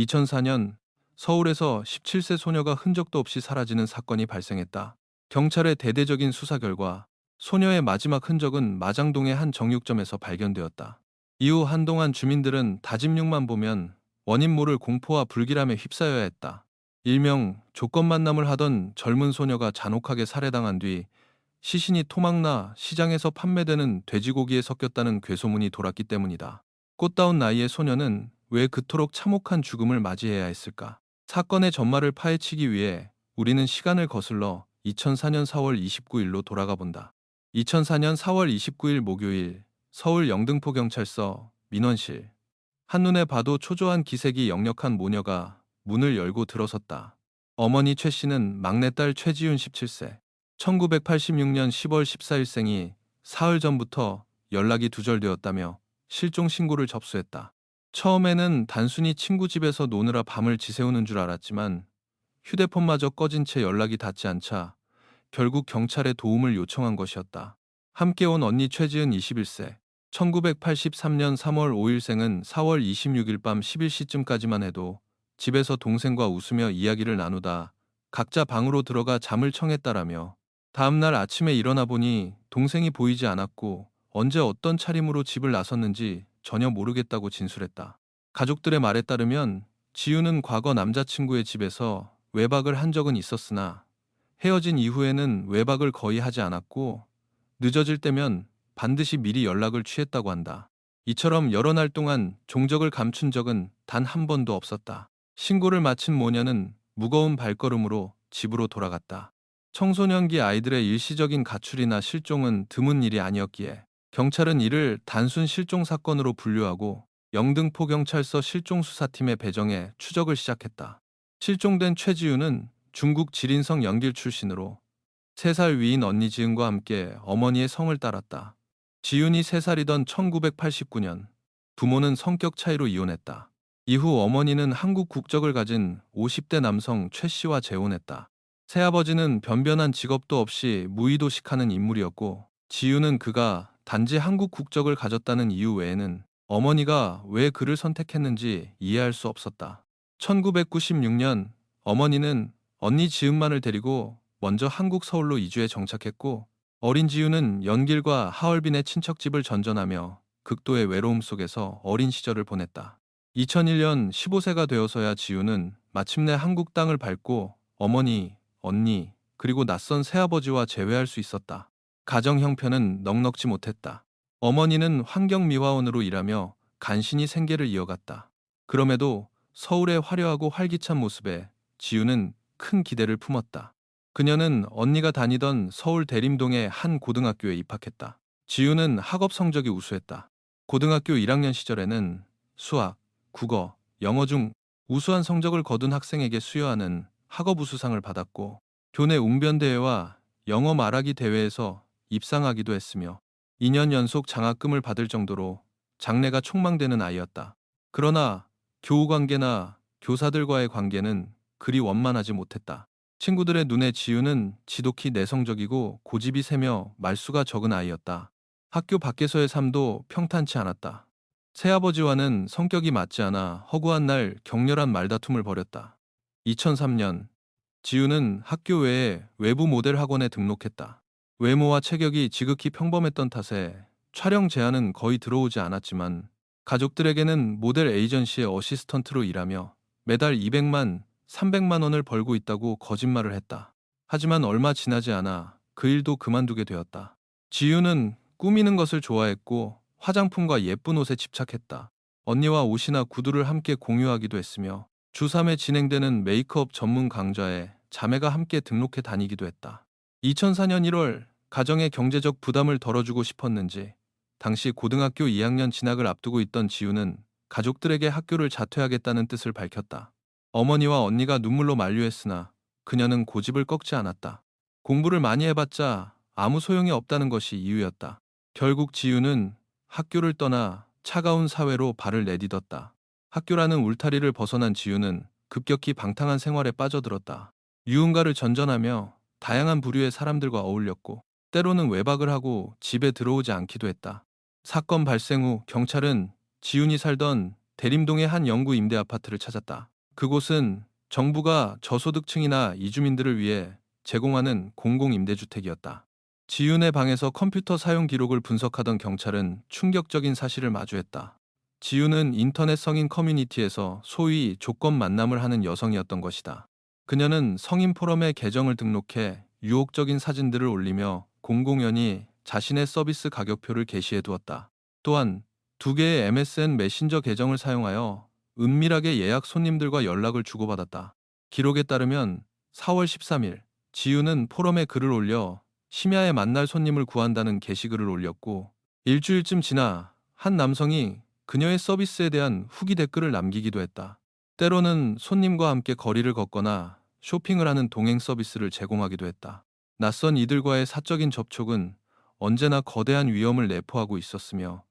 2004년 서울에서 17세 소녀가 흔적도 없이 사라지는 사건이 발생했다. 경찰의 대대적인 수사 결과 소녀의 마지막 흔적은 마장동의 한 정육점에서 발견되었다. 이후 한동안 주민들은 다짐육만 보면 원인 모를 공포와 불길함에 휩싸여야 했다. 일명 조건 만남을 하던 젊은 소녀가 잔혹하게 살해당한 뒤 시신이 토막나 시장에서 판매되는 돼지고기에 섞였다는 괴소문이 돌았기 때문이다. 꽃다운 나이의 소녀는 왜 그토록 참혹한 죽음을 맞이해야 했을까? 사건의 전말을 파헤치기 위해 우리는 시간을 거슬러 2004년 4월 29일로 돌아가 본다. 2004년 4월 29일 목요일 서울 영등포경찰서 민원실. 한눈에 봐도 초조한 기색이 역력한 모녀가 문을 열고 들어섰다. 어머니 최 씨는 막내딸 최지윤 17세. 1986년 10월 14일생이 사흘 전부터 연락이 두절되었다며 실종 신고를 접수했다. 처음에는 단순히 친구 집에서 노느라 밤을 지새우는 줄 알았지만 휴대폰마저 꺼진 채 연락이 닿지 않자 결국 경찰에 도움을 요청한 것이었다. 함께 온 언니 최지은 21세. 1983년 3월 5일생은 4월 26일 밤 11시쯤까지만 해도 집에서 동생과 웃으며 이야기를 나누다 각자 방으로 들어가 잠을 청했다라며 다음날 아침에 일어나 보니 동생이 보이지 않았고 언제 어떤 차림으로 집을 나섰는지 전혀 모르겠다고 진술했다. 가족들의 말에 따르면 지우는 과거 남자친구의 집에서 외박을 한 적은 있었으나 헤어진 이후에는 외박을 거의 하지 않았고 늦어질 때면 반드시 미리 연락을 취했다고 한다. 이처럼 여러 날 동안 종적을 감춘 적은 단 한 번도 없었다. 신고를 마친 모녀는 무거운 발걸음으로 집으로 돌아갔다. 청소년기 아이들의 일시적인 가출이나 실종은 드문 일이 아니었기에 경찰은 이를 단순 실종 사건으로 분류하고 영등포경찰서 실종수사팀에 배정해 추적을 시작했다. 실종된 최지우는 중국 지린성 연길 출신으로 3살 위인 언니 지은과 함께 어머니의 성을 따랐다. 지윤이 3살이던 1989년 부모는 성격 차이로 이혼했다. 이후 어머니는 한국 국적을 가진 50대 남성 최 씨와 재혼했다. 새아버지는 변변한 직업도 없이 무의도식하는 인물이었고 지윤은 그가 단지 한국 국적을 가졌다는 이유 외에는 어머니가 왜 그를 선택했는지 이해할 수 없었다. 1996년 어머니는 언니 지은만을 데리고 먼저 한국 서울로 이주해 정착했고 어린 지우는 연길과 하얼빈의 친척집을 전전하며 극도의 외로움 속에서 어린 시절을 보냈다. 2001년 15세가 되어서야 지우는 마침내 한국 땅을 밟고 어머니, 언니, 그리고 낯선 새아버지와 재회할 수 있었다. 가정 형편은 넉넉지 못했다. 어머니는 환경미화원으로 일하며 간신히 생계를 이어갔다. 그럼에도 서울의 화려하고 활기찬 모습에 지우는 큰 기대를 품었다. 그녀는 언니가 다니던 서울 대림동의 한 고등학교에 입학했다. 지우는 학업 성적이 우수했다. 고등학교 1학년 시절에는 수학, 국어, 영어 중 우수한 성적을 거둔 학생에게 수여하는 학업 우수상을 받았고 교내 웅변대회와 영어 말하기 대회에서 입상하기도 했으며 2년 연속 장학금을 받을 정도로 장래가 촉망되는 아이였다. 그러나 교우 관계나 교사들과의 관계는 그리 원만하지 못했다. 친구들의 눈에 지우는 지독히 내성적이고 고집이 세며 말수가 적은 아이였다. 학교 밖에서의 삶도 평탄치 않았다. 새아버지와는 성격이 맞지 않아 허구한 날 격렬한 말다툼을 벌였다. 2003년 지우는 학교 외에 외부 모델 학원에 등록했다. 외모와 체격이 지극히 평범했던 탓에 촬영 제안은 거의 들어오지 않았지만 가족들에게는 모델 에이전시의 어시스턴트로 일하며 매달 200만, 300만 원을 벌고 있다고 거짓말을 했다. 하지만 얼마 지나지 않아 그 일도 그만두게 되었다. 지유는 꾸미는 것을 좋아했고 화장품과 예쁜 옷에 집착했다. 언니와 옷이나 구두를 함께 공유하기도 했으며 주3회 진행되는 메이크업 전문 강좌에 자매가 함께 등록해 다니기도 했다. 2004년 1월 가정의 경제적 부담을 덜어주고 싶었는지 당시 고등학교 2학년 진학을 앞두고 있던 지우는 가족들에게 학교를 자퇴하겠다는 뜻을 밝혔다. 어머니와 언니가 눈물로 만류했으나 그녀는 고집을 꺾지 않았다. 공부를 많이 해봤자 아무 소용이 없다는 것이 이유였다. 결국 지우는 학교를 떠나 차가운 사회로 발을 내딛었다. 학교라는 울타리를 벗어난 지우는 급격히 방탕한 생활에 빠져들었다. 유흥가를 전전하며 다양한 부류의 사람들과 어울렸고 때로는 외박을 하고 집에 들어오지 않기도 했다. 사건 발생 후 경찰은 지훈이 살던 대림동의 한 영구 임대 아파트를 찾았다. 그곳은 정부가 저소득층이나 이주민들을 위해 제공하는 공공임대주택이었다. 지윤의 방에서 컴퓨터 사용 기록을 분석하던 경찰은 충격적인 사실을 마주했다. 지윤은 인터넷 성인 커뮤니티에서 소위 조건 만남을 하는 여성이었던 것이다. 그녀는 성인 포럼에 계정을 등록해 유혹적인 사진들을 올리며 공공연히 자신의 서비스 가격표를 게시해 두었다. 또한 2개의 MSN 메신저 계정을 사용하여 은밀하게 예약 손님들과 연락을 주고받았다. 기록에 따르면 4월 13일 지윤은 포럼에 글을 올려 심야에 만날 손님을 구한다는 게시글을 올렸고, 일주일쯤 지나 한 남성이 그녀의 서비스에 대한 후기 댓글을 남기기도 했다. 때로는 손님과 함께 거리를 걷거나 쇼핑을 하는 동행 서비스를 제공하기도 했다. 낯선 이들과의 사적인 접촉은 언제나 거대한 위험을 내포하고 있었으며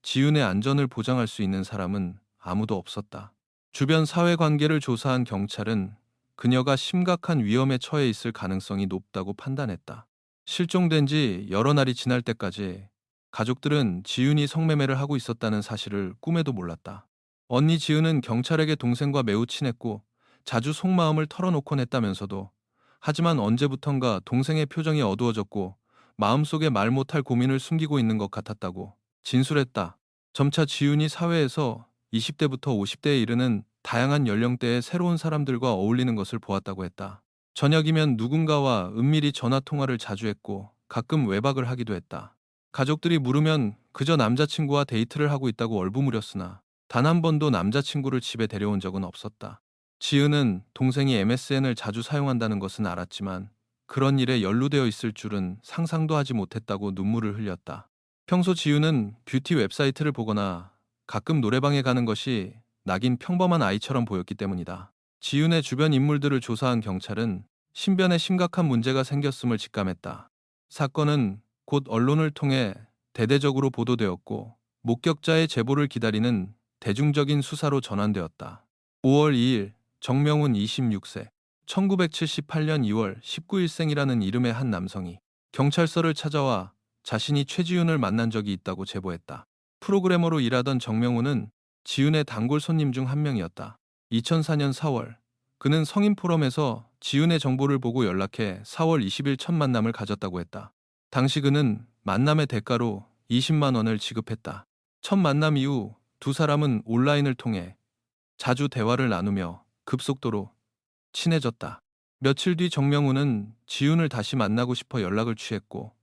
지윤의 안전을 보장할 수 있는 사람은 아무도 없었다. 주변 사회관계를 조사한 경찰은 그녀가 심각한 위험에 처해 있을 가능성이 높다고 판단했다. 실종된 지 여러 날이 지날 때까지 가족들은 지윤이 성매매를 하고 있었다는 사실을 꿈에도 몰랐다. 언니 지은은 경찰에게 동생과 매우 친했고 자주 속마음을 털어놓곤 했다면서도, 하지만 언제부턴가 동생의 표정이 어두워졌고 마음속에 말 못할 고민을 숨기고 있는 것 같았다고 진술했다. 점차 지윤이 사회에서 20대부터 50대에 이르는 다양한 연령대의 새로운 사람들과 어울리는 것을 보았다고 했다. 저녁이면 누군가와 은밀히 전화 통화를 자주 했고 가끔 외박을 하기도 했다. 가족들이 물으면 그저 남자친구와 데이트를 하고 있다고 얼부무렸으나 단 한 번도 남자친구를 집에 데려온 적은 없었다. 지은은 동생이 MSN을 자주 사용한다는 것은 알았지만 그런 일에 연루되어 있을 줄은 상상도 하지 못했다고 눈물을 흘렸다. 평소 지윤은 뷰티 웹사이트를 보거나 가끔 노래방에 가는 것이 낙인 평범한 아이처럼 보였기 때문이다. 지윤의 주변 인물들을 조사한 경찰은 신변에 심각한 문제가 생겼음을 직감했다. 사건은 곧 언론을 통해 대대적으로 보도되었고 목격자의 제보를 기다리는 대중적인 수사로 전환되었다. 5월 2일 정명훈 26세, 1978년 2월 19일생이라는 이름의 한 남성이 경찰서를 찾아와 자신이 최지윤을 만난 적이 있다고 제보했다. 프로그래머로 일하던 정명훈은 지윤의 단골 손님 중 한 명이었다. 2004년 4월, 그는 성인 포럼에서 지윤의 정보를 보고 연락해 4월 20일 첫 만남을 가졌다고 했다. 당시 그는 만남의 대가로 20만 원을 지급했다. 첫 만남 이후 두 사람은 온라인을 통해 자주 대화를 나누며 급속도로 친해졌다. 며칠 뒤 정명훈은 지윤을 다시 만나고 싶어 연락을 취했고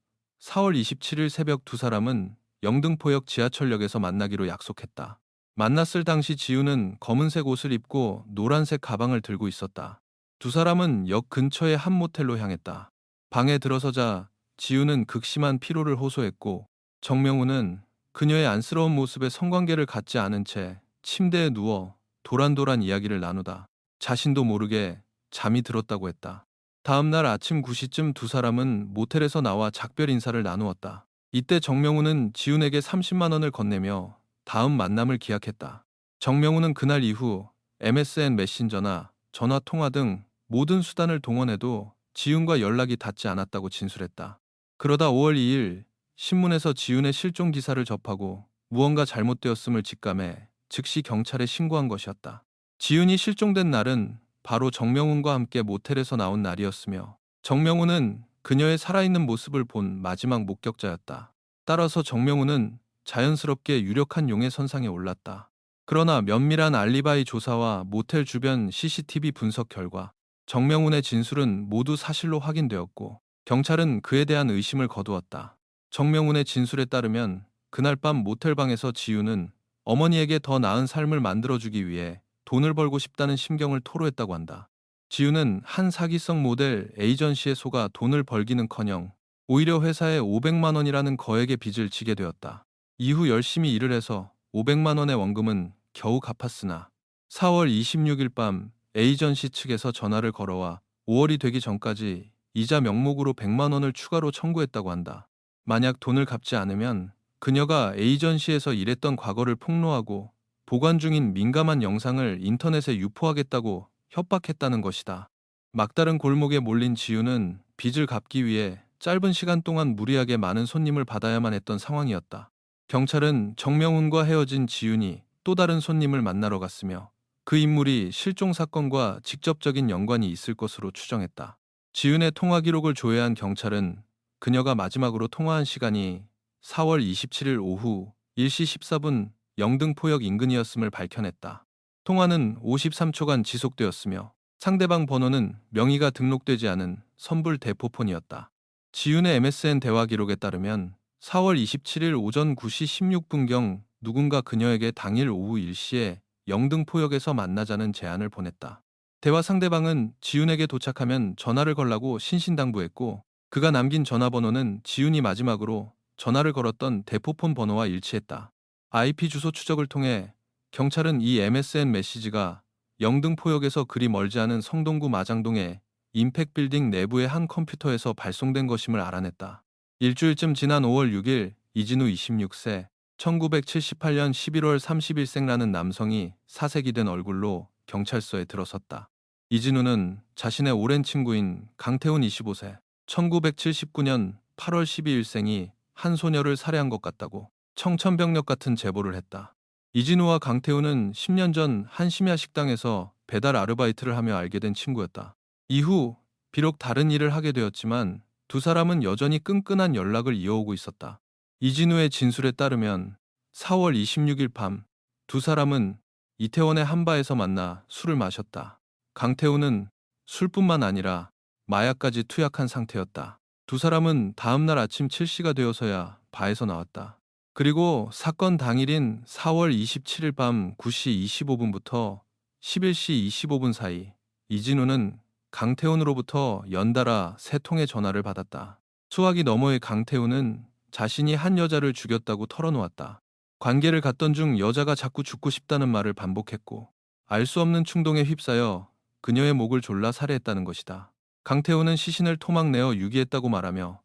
4월 27일 새벽 두 사람은 영등포역 지하철역에서 만나기로 약속했다. 만났을 당시 지윤은 검은색 옷을 입고 노란색 가방을 들고 있었다. 두 사람은 역 근처의 한 모텔로 향했다. 방에 들어서자 지윤은 극심한 피로를 호소했고 정명훈은 그녀의 안쓰러운 모습에 성관계를 갖지 않은 채 침대에 누워 도란도란 이야기를 나누다 자신도 모르게 잠이 들었다고 했다. 다음 날 아침 9시쯤 두 사람은 모텔에서 나와 작별 인사를 나누었다. 이때 정명훈은 지윤에게 30만 원을 건네며 다음 만남을 기약했다. 정명훈은 그날 이후 MSN 메신저나 전화 통화 등 모든 수단을 동원해도 지윤과 연락이 닿지 않았다고 진술했다. 그러다 5월 2일 신문에서 지윤의 실종 기사를 접하고 무언가 잘못되었음을 직감해 즉시 경찰에 신고한 것이었다. 지윤이 실종된 날은 바로 정명훈과 함께 모텔에서 나온 날이었으며 정명훈은 그녀의 살아있는 모습을 본 마지막 목격자였다. 따라서 정명훈은 자연스럽게 유력한 용의 선상에 올랐다. 그러나 면밀한 알리바이 조사와 모텔 주변 CCTV 분석 결과 정명훈의 진술은 모두 사실로 확인되었고 경찰은 그에 대한 의심을 거두었다. 정명훈의 진술에 따르면 그날 밤 모텔방에서 지윤은 어머니에게 더 나은 삶을 만들어주기 위해 돈을 벌고 싶다는 심경을 토로했다고 한다. 지윤은 한 사기성 모델 에이전시에 속아 돈을 벌기는커녕 오히려 회사에 500만 원이라는 거액의 빚을 지게 되었다. 이후 열심히 일을 해서 500만 원의 원금은 겨우 갚았으나 4월 26일 밤 에이전시 측에서 전화를 걸어와 5월이 되기 전까지 이자 명목으로 100만 원을 추가로 청구했다고 한다. 만약 돈을 갚지 않으면 그녀가 에이전시에서 일했던 과거를 폭로하고 보관 중인 민감한 영상을 인터넷에 유포하겠다고 협박했다는 것이다. 막다른 골목에 몰린 지윤은 빚을 갚기 위해 짧은 시간 동안 무리하게 많은 손님을 받아야만 했던 상황이었다. 경찰은 정명훈과 헤어진 지윤이 또 다른 손님을 만나러 갔으며 그 인물이 실종 사건과 직접적인 연관이 있을 것으로 추정했다. 지은의 통화 기록을 조회한 경찰은 그녀가 마지막으로 통화한 시간이 4월 27일 오후 1시 14분 영등포역 인근이었음을 밝혀냈다. 통화는 53초간 지속되었으며 상대방 번호는 명의가 등록되지 않은 선불 대포폰이었다. 지윤의 MSN 대화 기록에 따르면 4월 27일 오전 9시 16분경 누군가 그녀에게 당일 오후 1시에 영등포역에서 만나자는 제안을 보냈다. 대화 상대방은 지윤에게 도착하면 전화를 걸라고 신신당부했고 그가 남긴 전화번호는 지윤이 마지막으로 전화를 걸었던 대포폰 번호와 일치했다. IP 주소 추적을 통해 경찰은 이 MSN 메시지가 영등포역에서 그리 멀지 않은 성동구 마장동의 임팩빌딩 내부의 한 컴퓨터에서 발송된 것임을 알아냈다. 일주일쯤 지난 5월 6일 이진우 26세, 1978년 11월 30일생라는 남성이 사색이 된 얼굴로 경찰서에 들어섰다. 이진우는 자신의 오랜 친구인 강태훈 25세, 1979년 8월 12일생이 한 소녀를 살해한 것 같다고 청천벽력 같은 제보를 했다. 이진우와 강태훈은 10년 전 한 심야 식당에서 배달 아르바이트를 하며 알게 된 친구였다. 이후 비록 다른 일을 하게 되었지만 두 사람은 여전히 끈끈한 연락을 이어오고 있었다. 이진우의 진술에 따르면 4월 26일 밤 두 사람은 이태원의 한 바에서 만나 술을 마셨다. 강태훈은 술뿐만 아니라 마약까지 투약한 상태였다. 두 사람은 다음날 아침 7시가 되어서야 바에서 나왔다. 그리고 사건 당일인 4월 27일 밤 9시 25분부터 11시 25분 사이 이진우는 강태훈으로부터 연달아 3통의 전화를 받았다. 수화기 너머의 강태훈은 자신이 한 여자를 죽였다고 털어놓았다. 관계를 갖던 중 여자가 자꾸 죽고 싶다는 말을 반복했고 알 수 없는 충동에 휩싸여 그녀의 목을 졸라 살해했다는 것이다. 강태훈은 시신을 토막내어 유기했다고 말하며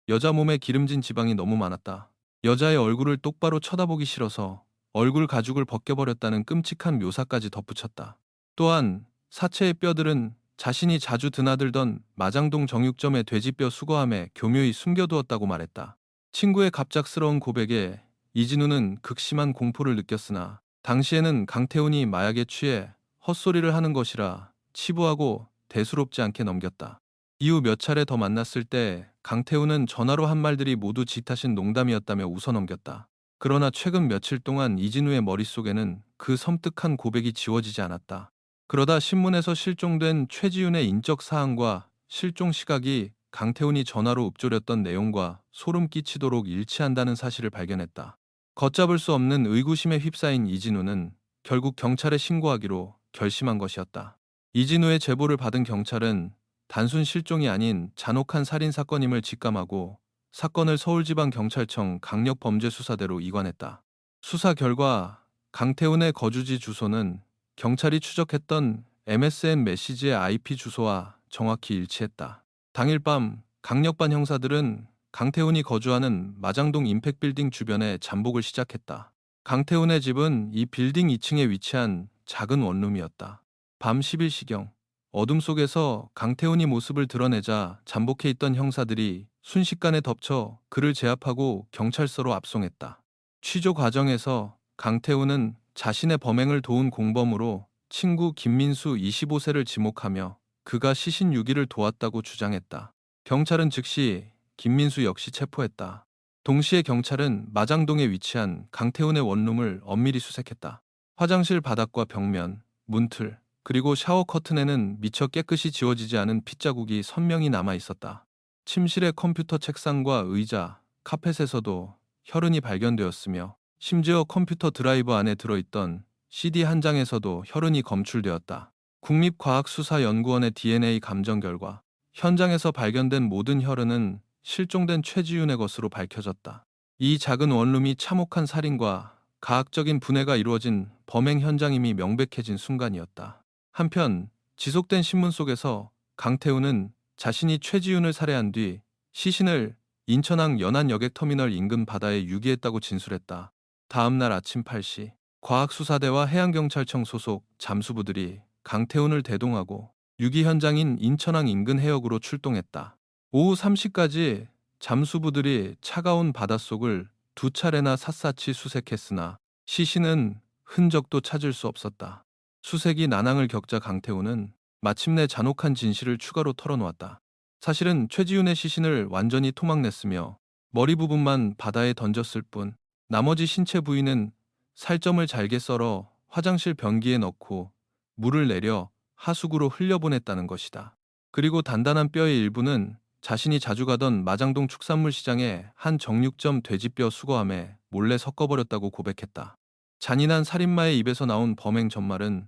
여자 몸에 기름진 지방이 너무 많았다. 여자의 얼굴을 똑바로 쳐다보기 싫어서 얼굴 가죽을 벗겨버렸다는 끔찍한 묘사까지 덧붙였다. 또한 사체의 뼈들은 자신이 자주 드나들던 마장동 정육점의 돼지뼈 수거함에 교묘히 숨겨두었다고 말했다. 친구의 갑작스러운 고백에 이진우는 극심한 공포를 느꼈으나 당시에는 강태훈이 마약에 취해 헛소리를 하는 것이라 치부하고 대수롭지 않게 넘겼다. 이후 몇 차례 더 만났을 때 강태훈은 전화로 한 말들이 모두 지타신 농담이었다며 웃어넘겼다. 그러나 최근 며칠 동안 이진우의 머릿속에는 그 섬뜩한 고백이 지워지지 않았다. 그러다 신문에서 실종된 최지윤의 인적 사항과 실종 시각이 강태훈이 전화로 읊조렸던 내용과 소름 끼치도록 일치한다는 사실을 발견했다. 걷잡을 수 없는 의구심에 휩싸인 이진우는 결국 경찰에 신고하기로 결심한 것이었다. 이진우의 제보를 받은 경찰은 단순 실종이 아닌 잔혹한 살인 사건임을 직감하고 사건을 서울지방경찰청 강력범죄수사대로 이관했다. 수사 결과 강태훈의 거주지 주소는 경찰이 추적했던 MSN 메시지의 IP 주소와 정확히 일치했다. 당일 밤 강력반 형사들은 강태훈이 거주하는 마장동 임팩빌딩 주변에 잠복을 시작했다. 강태훈의 집은 이 빌딩 2층에 위치한 작은 원룸이었다. 밤 11시경 어둠 속에서 강태훈이 모습을 드러내자 잠복해 있던 형사들이 순식간에 덮쳐 그를 제압하고 경찰서로 압송했다. 취조 과정에서 강태훈은 자신의 범행을 도운 공범으로 친구 김민수 25세를 지목하며 그가 시신 유기를 도왔다고 주장했다. 경찰은 즉시 김민수 역시 체포했다. 동시에 경찰은 마장동에 위치한 강태훈의 원룸을 엄밀히 수색했다. 화장실 바닥과 벽면, 문틀, 그리고 샤워 커튼에는 미처 깨끗이 지워지지 않은 핏자국이 선명히 남아 있었다. 침실의 컴퓨터 책상과 의자, 카펫에서도 혈흔이 발견되었으며 심지어 컴퓨터 드라이브 안에 들어있던 CD 한 장에서도 혈흔이 검출되었다. 국립과학수사연구원의 DNA 감정 결과 현장에서 발견된 모든 혈흔은 실종된 최지윤의 것으로 밝혀졌다. 이 작은 원룸이 참혹한 살인과 가학적인 분해가 이루어진 범행 현장임이 명백해진 순간이었다. 한편 지속된 신문 속에서 강태훈은 자신이 최지윤을 살해한 뒤 시신을 인천항 연안여객터미널 인근 바다에 유기했다고 진술했다. 다음날 아침 8시 과학수사대와 해양경찰청 소속 잠수부들이 강태훈을 대동하고 유기 현장인 인천항 인근 해역으로 출동했다. 오후 3시까지 잠수부들이 차가운 바닷속을 2차례나 샅샅이 수색했으나 시신은 흔적도 찾을 수 없었다. 수색이 난항을 겪자 강태훈은 마침내 잔혹한 진실을 추가로 털어놓았다. 사실은 최지훈의 시신을 완전히 토막냈으며 머리 부분만 바다에 던졌을 뿐 나머지 신체 부위는 살점을 잘게 썰어 화장실 변기에 넣고 물을 내려 하수구로 흘려보냈다는 것이다. 그리고 단단한 뼈의 일부는 자신이 자주 가던 마장동 축산물 시장의 한 정육점 돼지뼈 수거함에 몰래 섞어버렸다고 고백했다. 잔인한 살인마의 입에서 나온 범행 전말은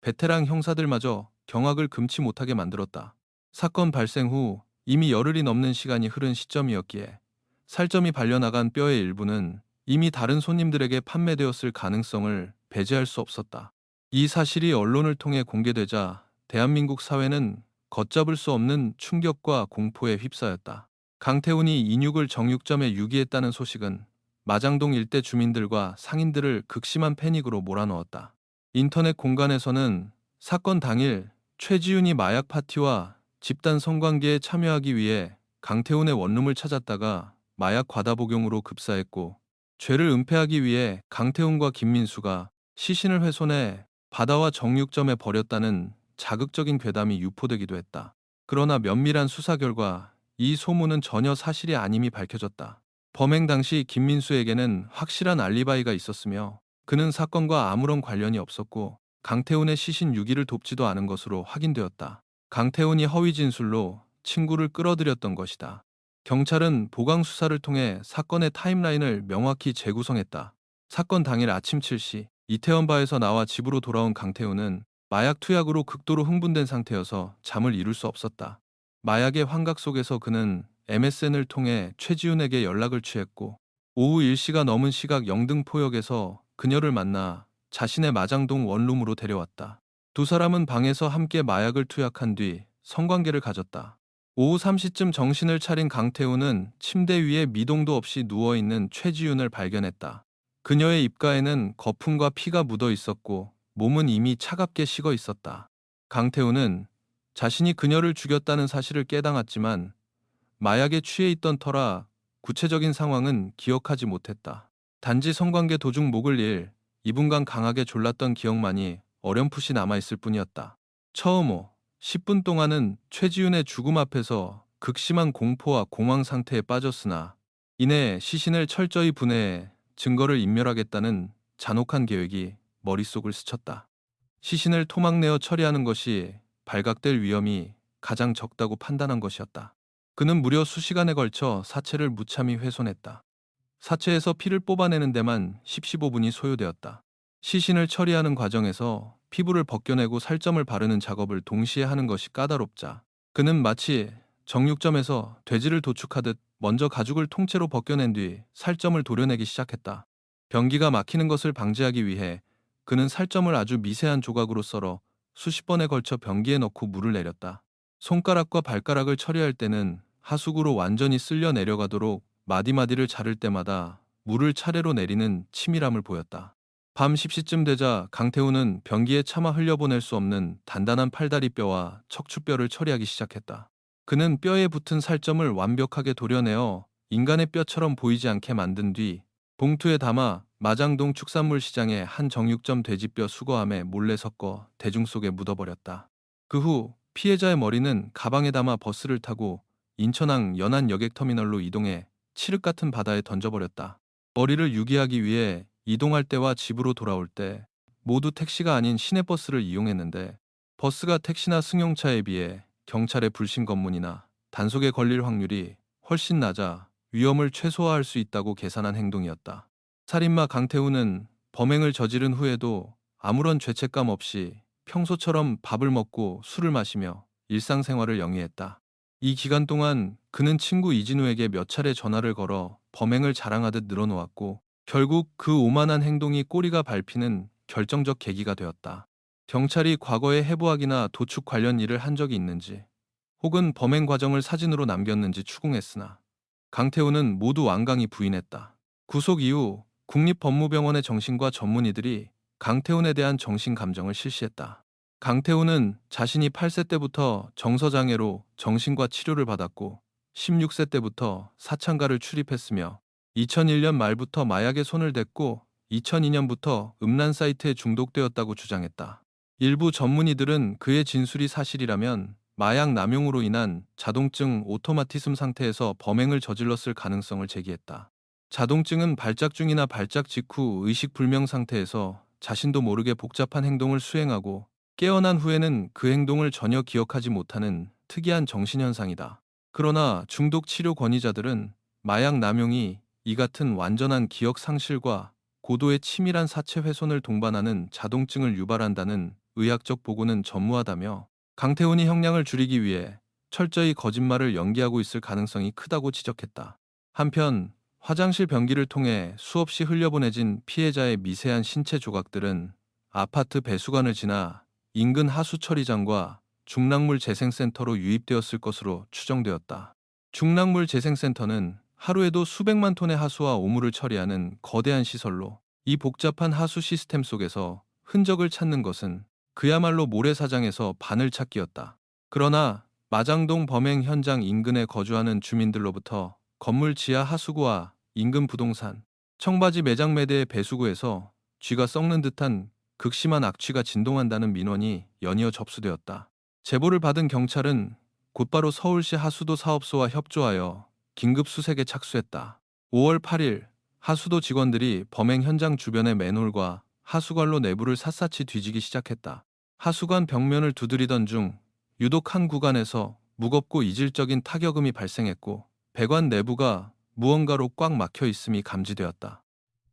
베테랑 형사들마저 경악을 금치 못하게 만들었다. 사건 발생 후 이미 열흘이 넘는 시간이 흐른 시점이었기에 살점이 발려나간 뼈의 일부는 이미 다른 손님들에게 판매되었을 가능성을 배제할 수 없었다. 이 사실이 언론을 통해 공개되자 대한민국 사회는 걷잡을 수 없는 충격과 공포에 휩싸였다. 강태훈이 인육을 정육점에 유기했다는 소식은 마장동 일대 주민들과 상인들을 극심한 패닉으로 몰아넣었다. 인터넷 공간에서는 사건 당일 최지훈이 마약 파티와 집단 성관계에 참여하기 위해 강태훈의 원룸을 찾았다가 마약 과다 복용으로 급사했고, 죄를 은폐하기 위해 강태훈과 김민수가 시신을 훼손해 바다와 정육점에 버렸다는 자극적인 괴담이 유포되기도 했다. 그러나 면밀한 수사 결과 이 소문은 전혀 사실이 아님이 밝혀졌다. 범행 당시 김민수에게는 확실한 알리바이가 있었으며 그는 사건과 아무런 관련이 없었고 강태훈의 시신 유기를 돕지도 않은 것으로 확인되었다. 강태훈이 허위 진술로 친구를 끌어들였던 것이다. 경찰은 보강 수사를 통해 사건의 타임라인을 명확히 재구성했다. 사건 당일 아침 7시 이태원바에서 나와 집으로 돌아온 강태훈은 마약 투약으로 극도로 흥분된 상태여서 잠을 이룰 수 없었다. 마약의 환각 속에서 그는 MSN을 통해 최지훈에게 연락을 취했고 오후 1시가 넘은 시각 영등포역에서 그녀를 만나 자신의 마장동 원룸으로 데려왔다. 두 사람은 방에서 함께 마약을 투약한 뒤 성관계를 가졌다. 오후 3시쯤 정신을 차린 강태훈은 침대 위에 미동도 없이 누워있는 최지훈을 발견했다. 그녀의 입가에는 거품과 피가 묻어 있었고 몸은 이미 차갑게 식어 있었다. 강태훈은 자신이 그녀를 죽였다는 사실을 깨달았지만 마약에 취해 있던 터라 구체적인 상황은 기억하지 못했다. 단지 성관계 도중 목을 2분간 강하게 졸랐던 기억만이 어렴풋이 남아있을 뿐이었다. 처음 10분 동안은 최지훈의 죽음 앞에서 극심한 공포와 공황 상태에 빠졌으나 이내 시신을 철저히 분해해 증거를 인멸하겠다는 잔혹한 계획이 머릿속을 스쳤다. 시신을 토막내어 처리하는 것이 발각될 위험이 가장 적다고 판단한 것이었다. 그는 무려 수시간에 걸쳐 사체를 무참히 훼손했다. 사체에서 피를 뽑아내는 데만 10-15분이 소요되었다. 시신을 처리하는 과정에서 피부를 벗겨내고 살점을 바르는 작업을 동시에 하는 것이 까다롭자 그는 마치 정육점에서 돼지를 도축하듯 먼저 가죽을 통째로 벗겨낸 뒤 살점을 도려내기 시작했다. 변기가 막히는 것을 방지하기 위해 그는 살점을 아주 미세한 조각으로 썰어 수십 번에 걸쳐 변기에 넣고 물을 내렸다. 손가락과 발가락을 처리할 때는 하수구로 완전히 쓸려 내려가도록 마디마디를 자를 때마다 물을 차례로 내리는 치밀함을 보였다. 밤 10시쯤 되자 강태훈은 변기에 차마 흘려보낼 수 없는 단단한 팔다리뼈와 척추뼈를 처리하기 시작했다. 그는 뼈에 붙은 살점을 완벽하게 도려내어 인간의 뼈처럼 보이지 않게 만든 뒤 봉투에 담아 마장동 축산물 시장의 한 정육점 돼지뼈 수거함에 몰래 섞어 대중 속에 묻어버렸다. 그 후 피해자의 머리는 가방에 담아 버스를 타고 인천항 연안 여객터미널로 이동해 칠흑 같은 바다에 던져버렸다. 머리를 유기하기 위해 이동할 때와 집으로 돌아올 때 모두 택시가 아닌 시내버스를 이용했는데 버스가 택시나 승용차에 비해 경찰의 불신 검문이나 단속에 걸릴 확률이 훨씬 낮아 위험을 최소화할 수 있다고 계산한 행동이었다. 살인마 강태훈은 범행을 저지른 후에도 아무런 죄책감 없이 평소처럼 밥을 먹고 술을 마시며 일상생활을 영위했다. 이 기간 동안 그는 친구 이진우에게 몇 차례 전화를 걸어 범행을 자랑하듯 늘어놓았고 결국 그 오만한 행동이 꼬리가 밟히는 결정적 계기가 되었다. 경찰이 과거에 해부학이나 도축 관련 일을 한 적이 있는지 혹은 범행 과정을 사진으로 남겼는지 추궁했으나 강태훈은 모두 완강히 부인했다. 구속 이후 국립법무병원의 정신과 전문의들이 강태훈에 대한 정신감정을 실시했다. 강태훈은 자신이 8세 때부터 정서장애로 정신과 치료를 받았고 16세 때부터 사창가를 출입했으며 2001년 말부터 마약에 손을 댔고 2002년부터 음란 사이트에 중독되었다고 주장했다. 일부 전문의들은 그의 진술이 사실이라면 마약 남용으로 인한 자동증 오토마티즘 상태에서 범행을 저질렀을 가능성을 제기했다. 자동증은 발작 중이나 발작 직후 의식불명 상태에서 자신도 모르게 복잡한 행동을 수행하고 깨어난 후에는 그 행동을 전혀 기억하지 못하는 특이한 정신현상이다. 그러나 중독 치료 권위자들은 마약 남용이 이 같은 완전한 기억 상실과 고도의 치밀한 사체 훼손을 동반하는 자동증을 유발한다는 의학적 보고는 전무하다며 강태훈이 형량을 줄이기 위해 철저히 거짓말을 연기하고 있을 가능성이 크다고 지적했다. 한편 화장실 변기를 통해 수없이 흘려보내진 피해자의 미세한 신체 조각들은 아파트 배수관을 지나 인근 하수처리장과 중랑물 재생센터로 유입되었을 것으로 추정되었다. 중랑물 재생센터는 하루에도 수백만 톤의 하수와 오물을 처리하는 거대한 시설로 이 복잡한 하수 시스템 속에서 흔적을 찾는 것은 그야말로 모래사장에서 바늘찾기였다. 그러나 마장동 범행 현장 인근에 거주하는 주민들로부터 건물 지하 하수구와 인근 부동산, 청바지 매장 매대의 배수구에서 쥐가 썩는 듯한 극심한 악취가 진동한다는 민원이 연이어 접수되었다. 제보를 받은 경찰은 곧바로 서울시 하수도 사업소와 협조하여 긴급 수색에 착수했다. 5월 8일 하수도 직원들이 범행 현장 주변의 맨홀과 하수관로 내부를 샅샅이 뒤지기 시작했다. 하수관 벽면을 두드리던 중 유독 한 구간에서 무겁고 이질적인 타격음이 발생했고 배관 내부가 무언가로 꽉 막혀 있음이 감지되었다.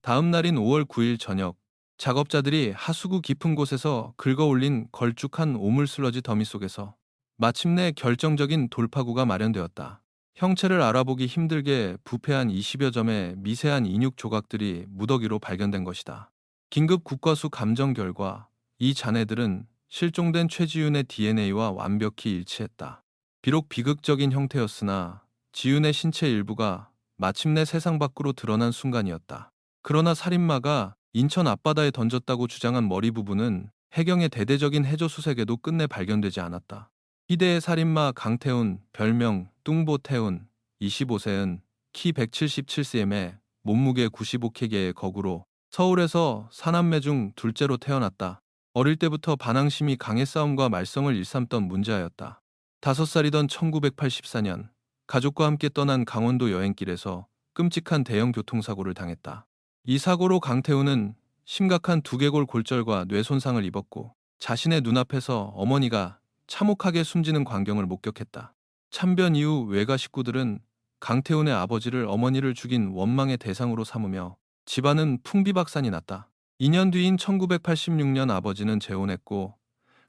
다음 날인 5월 9일 저녁 작업자들이 하수구 깊은 곳에서 긁어올린 걸쭉한 오물 슬러지 더미 속에서 마침내 결정적인 돌파구가 마련되었다. 형체를 알아보기 힘들게 부패한 20여 점의 미세한 인육 조각들이 무더기로 발견된 것이다. 긴급 국과수 감정 결과 이 잔해들은 실종된 최지윤의 DNA와 완벽히 일치했다. 비록 비극적인 형태였으나 지윤의 신체 일부가 마침내 세상 밖으로 드러난 순간이었다. 그러나 살인마가 인천 앞바다에 던졌다고 주장한 머리 부분은 해경의 대대적인 해저 수색에도 끝내 발견되지 않았다. 희대의 살인마 강태훈, 별명 뚱보태훈, 25세은 키 177cm에 몸무게 95kg의 거구로 서울에서 사남매 중 둘째로 태어났다. 어릴 때부터 반항심이 강해 싸움과 말썽을 일삼던 문제아였다. 5살이던 1984년 가족과 함께 떠난 강원도 여행길에서 끔찍한 대형 교통사고를 당했다. 이 사고로 강태훈은 심각한 두개골 골절과 뇌 손상을 입었고 자신의 눈앞에서 어머니가 참혹하게 숨지는 광경을 목격했다. 참변 이후 외가 식구들은 강태훈의 아버지를 어머니를 죽인 원망의 대상으로 삼으며 집안은 풍비박산이 났다. 2년 뒤인 1986년 아버지는 재혼했고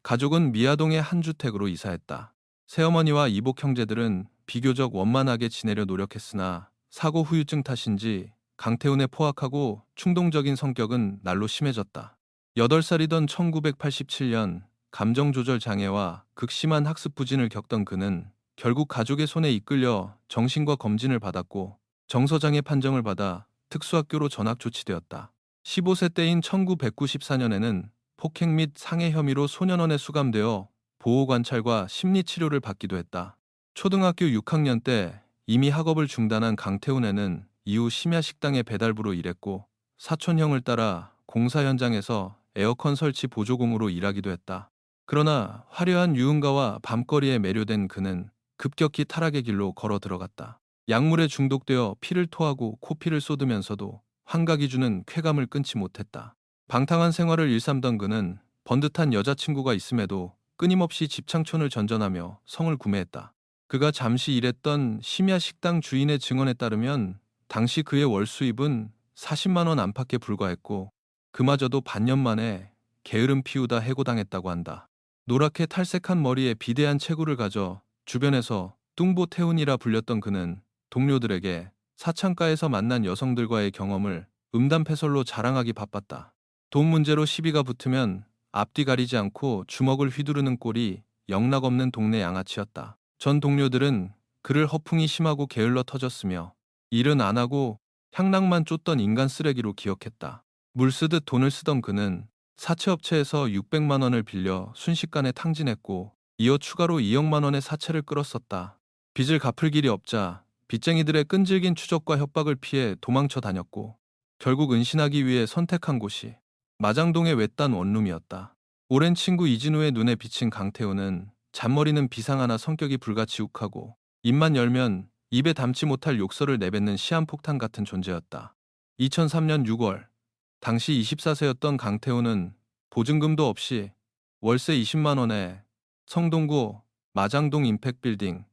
가족은 미아동의 한 주택으로 이사했다. 새어머니와 이복 형제들은 비교적 원만하게 지내려 노력했으나 사고 후유증 탓인지 강태훈의 포악하고 충동적인 성격은 날로 심해졌다. 8살이던 1987년 감정조절 장애와 극심한 학습 부진을 겪던 그는 결국 가족의 손에 이끌려 정신과 검진을 받았고 정서장애 판정을 받아 특수학교로 전학 조치되었다. 15세 때인 1994년에는 폭행 및 상해 혐의로 소년원에 수감되어 보호관찰과 심리치료를 받기도 했다. 초등학교 6학년 때 이미 학업을 중단한 강태훈에는 이후 심야 식당의 배달부로 일했고 사촌형을 따라 공사 현장에서 에어컨 설치 보조공으로 일하기도 했다. 그러나 화려한 유흥가와 밤거리에 매료된 그는 급격히 타락의 길로 걸어 들어갔다. 약물에 중독되어 피를 토하고 코피를 쏟으면서도 환각이 주는 쾌감을 끊지 못했다. 방탕한 생활을 일삼던 그는 번듯한 여자친구가 있음에도 끊임없이 집창촌을 전전하며 성을 구매했다. 그가 잠시 일했던 심야 식당 주인의 증언에 따르면 당시 그의 월 수입은 40만 원 안팎에 불과했고 그마저도 반년 만에 게으름 피우다 해고당했다고 한다. 노랗게 탈색한 머리에 비대한 체구를 가져 주변에서 뚱보태훈이라 불렸던 그는 동료들에게 사창가에서 만난 여성들과의 경험을 음담패설로 자랑하기 바빴다. 돈 문제로 시비가 붙으면 앞뒤 가리지 않고 주먹을 휘두르는 꼴이 영락없는 동네 양아치였다. 전 동료들은 그를 허풍이 심하고 게을러 터졌으며 일은 안 하고 향락만 쫓던 인간 쓰레기로 기억했다. 물 쓰듯 돈을 쓰던 그는 사채업체에서 600만 원을 빌려 순식간에 탕진했고 이어 추가로 2억만 원의 사채를 끌었었다. 빚을 갚을 길이 없자 빚쟁이들의 끈질긴 추적과 협박을 피해 도망쳐 다녔고 결국 은신하기 위해 선택한 곳이 마장동의 외딴 원룸이었다. 오랜 친구 이진우의 눈에 비친 강태호는 잔머리는 비상하나 성격이 불같이 욱하고 입만 열면 입에 담지 못할 욕설을 내뱉는 시한폭탄 같은 존재였다. 2003년 6월, 당시 24세였던 강태호는 보증금도 없이 월세 20만 원에 성동구 마장동 임팩빌딩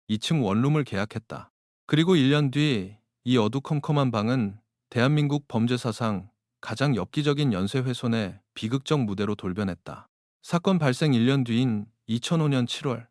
2층 원룸을 계약했다. 그리고 1년 뒤 이 어두컴컴한 방은 대한민국 범죄사상 가장 엽기적인 연쇄훼손의 비극적 무대로 돌변했다. 사건 발생 1년 뒤인 2005년 7월,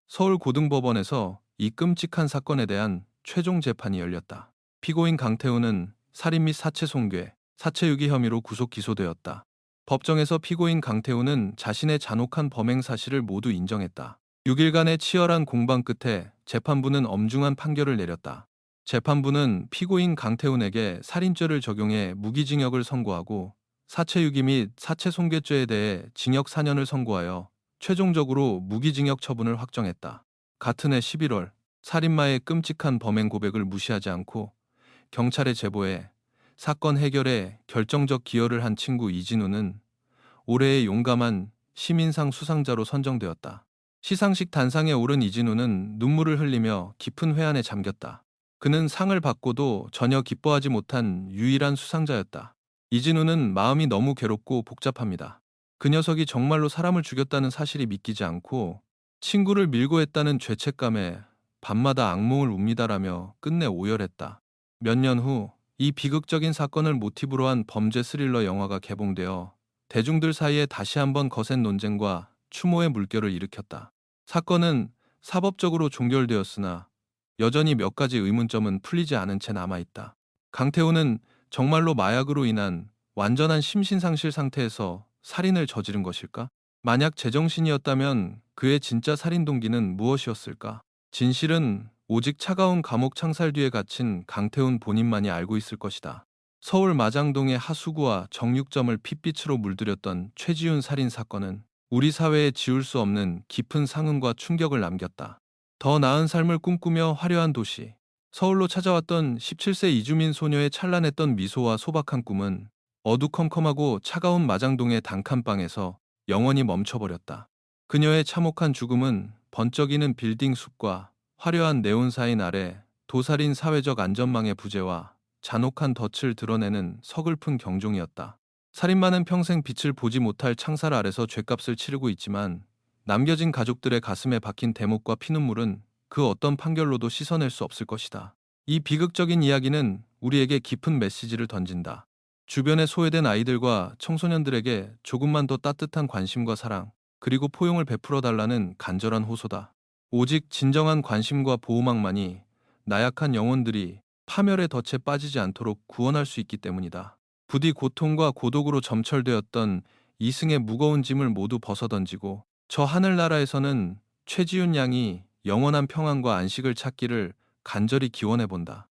서울고등법원에서 이 끔찍한 사건에 대한 최종 재판이 열렸다. 피고인 강태우는 살인 및 사체 손괴, 사체 유기 혐의로 구속 기소되었다. 법정에서 피고인 강태우는 자신의 잔혹한 범행 사실을 모두 인정했다. 6일간의 치열한 공방 끝에 재판부는 엄중한 판결을 내렸다. 재판부는 피고인 강태훈에게 살인죄를 적용해 무기징역을 선고하고 사체 유기 및 사체 손괴죄에 대해 징역 4년을 선고하여 최종적으로 무기징역 처분을 확정했다. 같은 해 11월, 살인마의 끔찍한 범행 고백을 무시하지 않고 경찰에 제보해 사건 해결에 결정적 기여를 한 친구 이진우는 올해의 용감한 시민상 수상자로 선정되었다. 시상식 단상에 오른 이진우는 눈물을 흘리며 깊은 회한에 잠겼다. 그는 상을 받고도 전혀 기뻐하지 못한 유일한 수상자였다. 이진우는 마음이 너무 괴롭고 복잡합니다. 그 녀석이 정말로 사람을 죽였다는 사실이 믿기지 않고 친구를 밀고 했다는 죄책감에 밤마다 악몽을 웁니다라며 끝내 오열했다. 몇 년 후 이 비극적인 사건을 모티브로 한 범죄 스릴러 영화가 개봉되어 대중들 사이에 다시 한번 거센 논쟁과 추모의 물결을 일으켰다. 사건은 사법적으로 종결되었으나 여전히 몇 가지 의문점은 풀리지 않은 채 남아있다. 강태호는 정말로 마약으로 인한 완전한 심신상실 상태에서 살인을 저지른 것일까? 만약 제정신이었다면 그의 진짜 살인 동기는 무엇이었을까? 진실은 오직 차가운 감옥 창살 뒤에 갇힌 강태훈 본인만이 알고 있을 것이다. 서울 마장동의 하수구와 정육점을 핏빛으로 물들였던 최지훈 살인 사건은 우리 사회에 지울 수 없는 깊은 상흔과 충격을 남겼다. 더 나은 삶을 꿈꾸며 화려한 도시, 서울로 찾아왔던 17세 이주민 소녀의 찬란했던 미소와 소박한 꿈은 어두컴컴하고 차가운 마장동의 단칸방에서 영원히 멈춰버렸다. 그녀의 참혹한 죽음은 번쩍이는 빌딩 숲과 화려한 네온사인 아래 도살인 사회적 안전망의 부재와 잔혹한 덫을 드러내는 서글픈 경종이었다. 살인마는 평생 빛을 보지 못할 창살 아래서 죗값을 치르고 있지만 남겨진 가족들의 가슴에 박힌 대목과 피눈물은 그 어떤 판결로도 씻어낼 수 없을 것이다. 이 비극적인 이야기는 우리에게 깊은 메시지를 던진다. 주변에 소외된 아이들과 청소년들에게 조금만 더 따뜻한 관심과 사랑, 그리고 포용을 베풀어 달라는 간절한 호소다. 오직 진정한 관심과 보호막만이 나약한 영혼들이 파멸의 덫에 빠지지 않도록 구원할 수 있기 때문이다. 부디 고통과 고독으로 점철되었던 이승의 무거운 짐을 모두 벗어던지고 저 하늘나라에서는 최지훈 양이 영원한 평안과 안식을 찾기를 간절히 기원해본다.